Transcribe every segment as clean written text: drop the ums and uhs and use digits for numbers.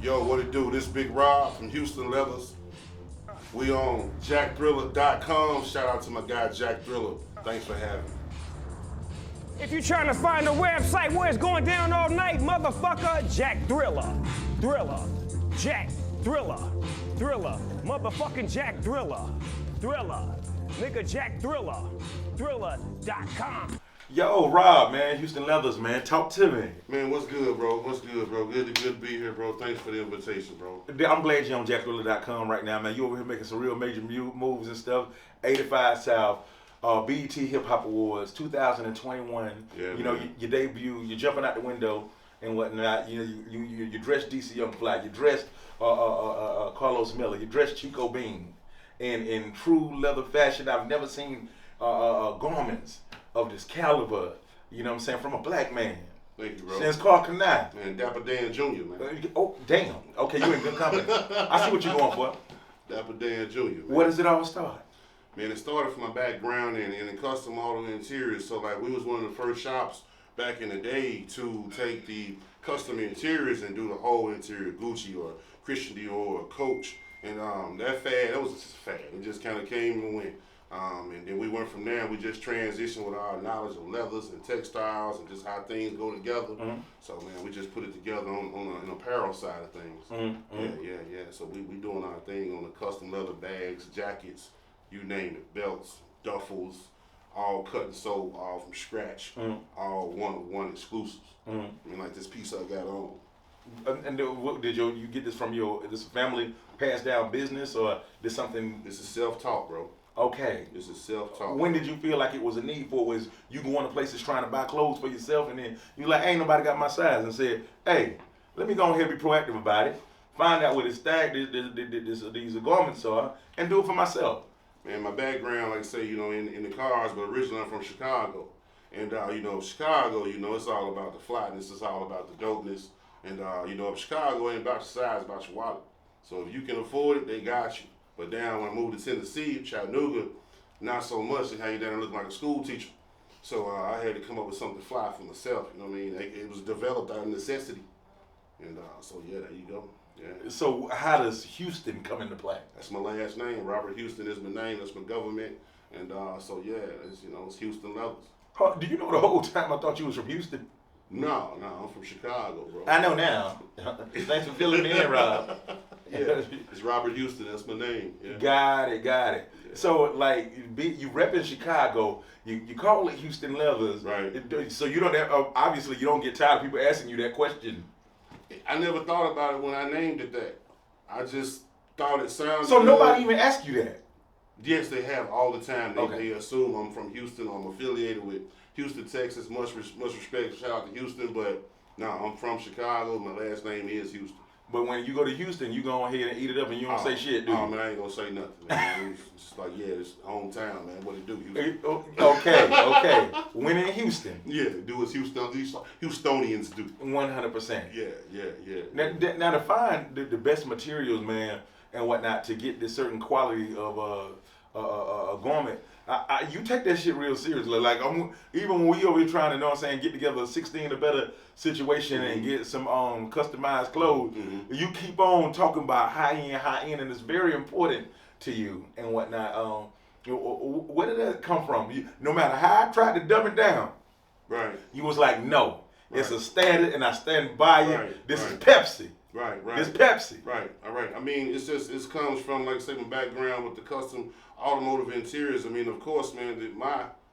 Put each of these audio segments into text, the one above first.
Yo, what it do? This Big Rob from Houston Leathers. We on jackthriller.com. Shout out to my guy Jack Thriller. Thanks for having me. If you're trying to find a website where it's going down all night, motherfucker, Jack Thriller. Thriller. Jack Thriller. Thriller. Motherfucking Jack Thriller. Thriller. Nigga Jack Thriller. Thriller.com. Yo, Rob, man, Houston Leathers, man. Talk to me. Man, what's good, bro? What's good, bro? Good to be here, bro. Thanks for the invitation, bro. I'm glad you're on jackthriller.com right now, man. You over here making some real major moves and stuff. 85 South, BET Hip Hop Awards, 2021. Yeah, you know, man. your debut, you're jumping out the window and whatnot. You know, you dressed DC Young Fly, you dressed Carlos Miller, you dressed Chico Bean in true leather fashion. I've never seen garments of this caliber, you know what I'm saying, from a black man. Thank you, bro. Since Carl Kanai. Man, Dapper Dan Jr., man. Oh, damn. Okay, you in good company. I see what you're going for. Dapper Dan Jr., man. Where does it all start? Man, it started from my background in custom auto interiors. So, like, we was one of the first shops back in the day to take the custom interiors and do the whole interior, Gucci or Christian Dior or Coach. And that was just a fad. It just kind of came and went. And then we went from there and we just transitioned with our knowledge of leathers and textiles and just how things go together. Mm-hmm. So, man, we just put it together on an apparel side of things. Mm-hmm. Yeah. So we doing our thing on the custom leather bags, jackets, you name it, belts, duffels, all cut and sewed, all from scratch, all one exclusives. I mean, like this piece I got on. And did you get this from this family passed down business, or did something? This is self-taught, bro. Okay. This is self-taught. When did you feel like it was a need for it? Was you going to places trying to buy clothes for yourself, and then you like, ain't nobody got my size, and said, hey, let me go ahead and be proactive about it, find out what these garments are, and do it for myself. Man, my background, like I say, you know, in the cars, but originally I'm from Chicago. And, you know, Chicago, you know, it's all about the flatness, it's all about the dopeness. And, you know, Chicago ain't about your size, it's about your wallet. So if you can afford it, they got you. But down when I moved to Tennessee, Chattanooga, not so much. They had you down looking like a school teacher. So I had to come up with something fly for myself. You know what I mean? It was developed out of necessity. And so, yeah, there you go. Yeah. So how does Houston come into play? That's my last name. Robert Houston is my name. That's my government. And so, yeah, it's Houston Leathers. Do you know the whole time I thought you was from Houston? No, I'm from Chicago, bro. I know now. Thanks for filling me in, Rob. Yeah, it's Robert Houston. That's my name. Yeah. Got it. Yeah. So, like, you repping Chicago. You call it Houston Leathers. Right. So you don't have, obviously you don't get tired of people asking you that question. I never thought about it when I named it that. I just thought it sounded So good. nobody even asked you that? Yes, they have all the time. They assume I'm from Houston. I'm affiliated with Houston, Texas. Much respect. Shout out to Houston. But no, I'm from Chicago. My last name is Houston. But when you go to Houston, you go ahead and eat it up and you don't say shit, do you? Oh, man, I ain't going to say nothing, man. It's just like, yeah, it's hometown, man. What it do, Houston? Okay. When in Houston? Yeah, do as Houstonians do. 100%. Yeah. Now to find the best materials, man, and whatnot, to get this certain quality of a garment, you take that shit real seriously. Like, even when we over here trying to, know what I'm saying, get together a 16 or better situation and get some customized clothes, you keep on talking about high end, and it's very important to you and whatnot. Where did that come from? No matter how I tried to dumb it down, right? You was like, no, it's a standard, and I stand by it. Right. This is Pepsi. Right. It's Pepsi. Right. All right. I mean, it comes from, like I say, my background with the custom automotive interiors. I mean, of course, man,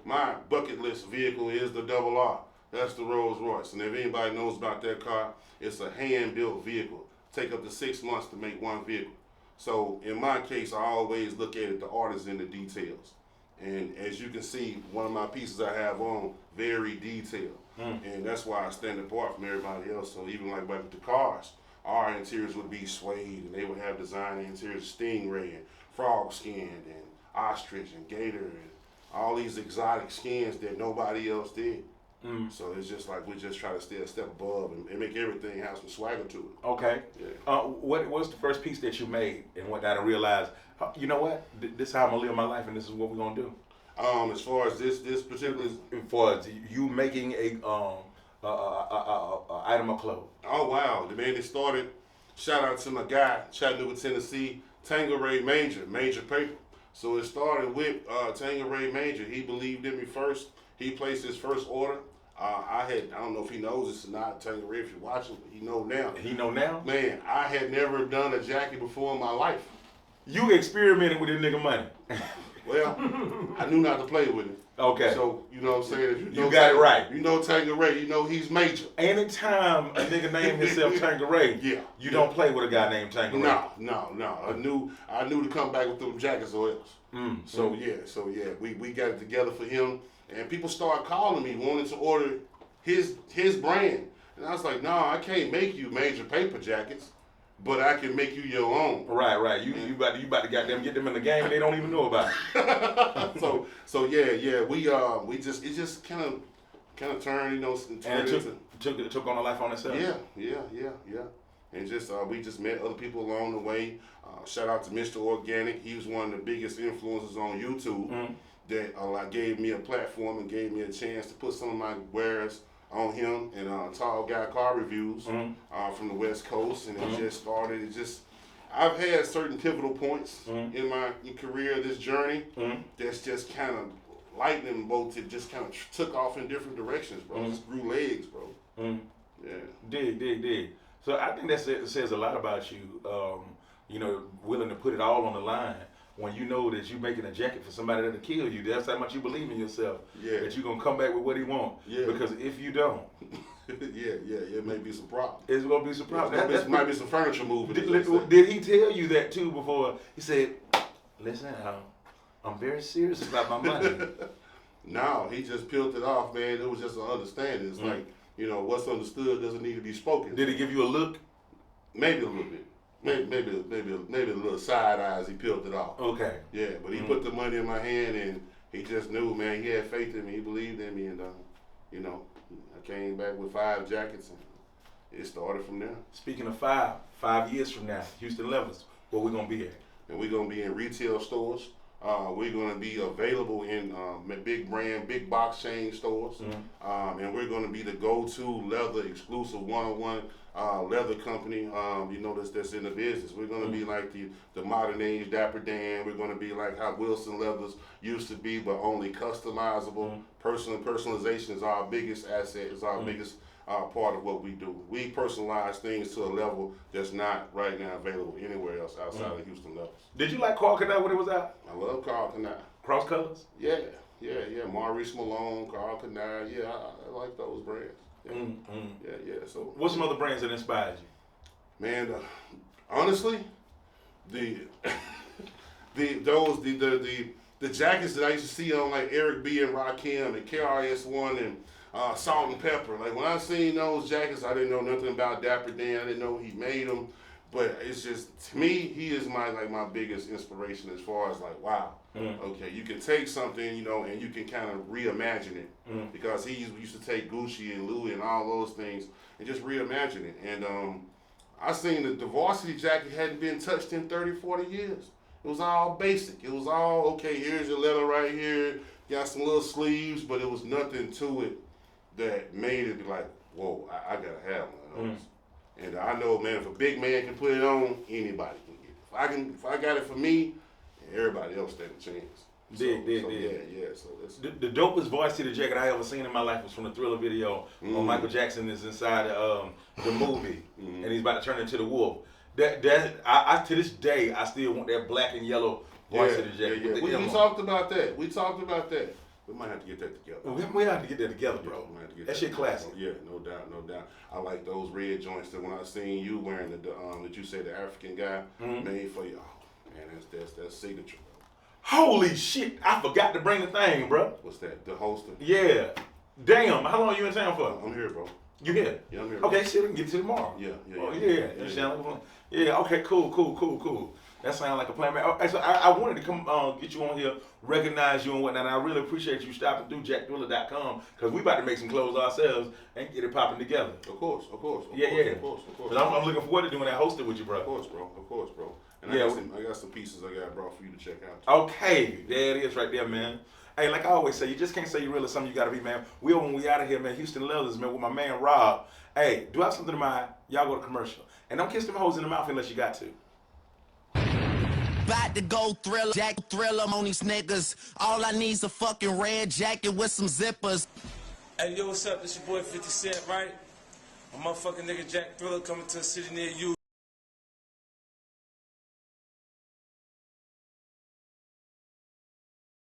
my bucket list vehicle is the Double R. That's the Rolls Royce. And if anybody knows about that car, it's a hand-built vehicle. Take up to 6 months to make one vehicle. So in my case, I always look at it, the art is in the details. And as you can see, one of my pieces I have on, very detailed. And that's why I stand apart from everybody else. So even like with the cars, our interiors would be suede, and they would have designer interiors, stingray and frog skinned and ostrich and gator and all these exotic skins that nobody else did. So it's just like we just try to stay a step above and make everything have some swagger to it. Okay. Yeah. What was the first piece that you made and whatnot, and realized, you know what, this is how I'm gonna live my life, and this is what we're gonna do? As far as this particular, for you making a item of clothes. Oh wow, the man, it started shout out to my guy, Chattanooga, Tennessee, Tangeray Major Paper. So it started with Tangeray Major. He believed in me first. He placed his first order. I don't know if he knows this or not, Tangeray, if you're watching, but he know now. He know now? Man, I had never done a jacket before in my life. You experimented with this nigga money. Well, I knew not to play with it. Okay. So, you know what I'm saying? If you got it right. You know Tangeray, you know he's major. Anytime a nigga name himself Tangeray, you don't play with a guy named Tangeray. No. I knew to come back with them jackets or else. So yeah, we got it together for him. And people started calling me, wanting to order his brand. And I was like, no, I can't make you Major Paper jackets, but I can make you your own. Right. You about to goddamn get them in the game and they don't even know about it. so yeah, we just kind of turned, you know, and it took on a life on itself. Yeah. And we just met other people along the way. Shout out to Mr. Organic. He was one of the biggest influencers on YouTube that gave me a platform and gave me a chance to put some of my wares on him, and Tall Guy Car Reviews from the West Coast. And it just started. I've had certain pivotal points in my career, this journey, that's just kind of lightning bolts. It just kind of took off in different directions, bro. Just grew legs, bro. Yeah. Dig. So I think that says a lot about you. You know, willing to put it all on the line when you know that you're making a jacket for somebody that'll kill you. That's how much you believe in yourself. Yeah. That you're gonna come back with what he wants. Yeah. Because if you don't, it may be some problems. It's gonna be some problems. There might be some furniture moving. Did he tell you that too before? He said, "Listen, I'm very serious about my money." No, he just peeled it off, man. It was just an understanding. It's like, you know, what's understood doesn't need to be spoken. Did he give you a look? Maybe a little bit. Maybe a little side eyes. He peeled it off. Okay. Yeah, but he put the money in my hand, and he just knew, man. He had faith in me. He believed in me, and you know, I came back with 5 jackets, and it started from there. Speaking of 5 years from now, Houston Levels, where we gonna be at? And we're gonna be in retail stores. We're gonna be available in big brand, big box chain stores, and we're gonna be the go-to leather exclusive one-on-one leather company. You know that's in the business. We're gonna be like the modern age Dapper Dan. We're gonna be like how Wilson Leathers used to be, but only customizable. Personalization is our biggest asset. Is our biggest part of what we do. We personalize things to a level that's not right now available anywhere else outside of Houston Levels. Did you like Carl Canal when it was out? I love Carl Canal. Cross Colors? Yeah. Maurice Malone, Carl Canal. Yeah, I like those brands. Yeah. So, what's some other brands that inspired you? Man, honestly, the jackets that I used to see on like Eric B and Rakim and KRS-One and Salt and Pepper. Like when I seen those jackets, I didn't know nothing about Dapper Dan. I didn't know he made them, but it's just, to me, he is my biggest inspiration as far as like, wow, okay, you can take something, you know, and you can kind of reimagine it because he used to take Gucci and Louis and all those things and just reimagine it. And I seen the varsity jacket hadn't been touched in 30, 40 years. It was all basic. It was all, okay, here's your leather right here, got some little sleeves, but it was nothing to it that made it be like, whoa, I gotta have one of those. And I know, man, if a big man can put it on, anybody can get it. If I got it for me, everybody else stand a chance. Yeah. So that's the dopest varsity jacket I ever seen in my life was from the Thriller video when Michael Jackson is inside the movie and he's about to turn into the wolf. I to this day I still want that black and yellow varsity jacket. Yeah. We talked about that. We might have to get that together. We have to get that together, bro. That shit classic. Yeah, no doubt. I like those red joints that when I seen you wearing that you said the African guy made for you. Oh man, that's signature, bro. Holy shit! I forgot to bring the thing, bro. What's that? The holster? Yeah. Damn. How long you in town for? I'm here, bro. You here? Yeah, I'm here. Bro. Okay, shit. We can get to tomorrow. Yeah. Yeah. Yeah. Okay. Cool. That sounds like a plan, man. So I wanted to come get you on here, recognize you and whatnot. And I really appreciate you stopping through jackthriller.com because we about to make some clothes ourselves and get it popping together. Of course. Of course. I'm looking forward to doing that hosted with you, bro. Of course, bro. And Yeah, I got some pieces I got brought for you to check out. Okay, there it is right there, man. Hey, like I always say, you just can't say you're really something you gotta be, man. When we out of here, man, Houston Leathers, man, with my man Rob. Hey, do I have something in mind? Y'all go to commercial. And don't kiss them hoes in the mouth unless you got to. About to go thriller, Jack Thriller on these niggas. All I need's a fucking red jacket with some zippers. Hey, yo, what's up? This your boy 50 Cent, right? A motherfucking nigga Jack Thriller coming to a city near you.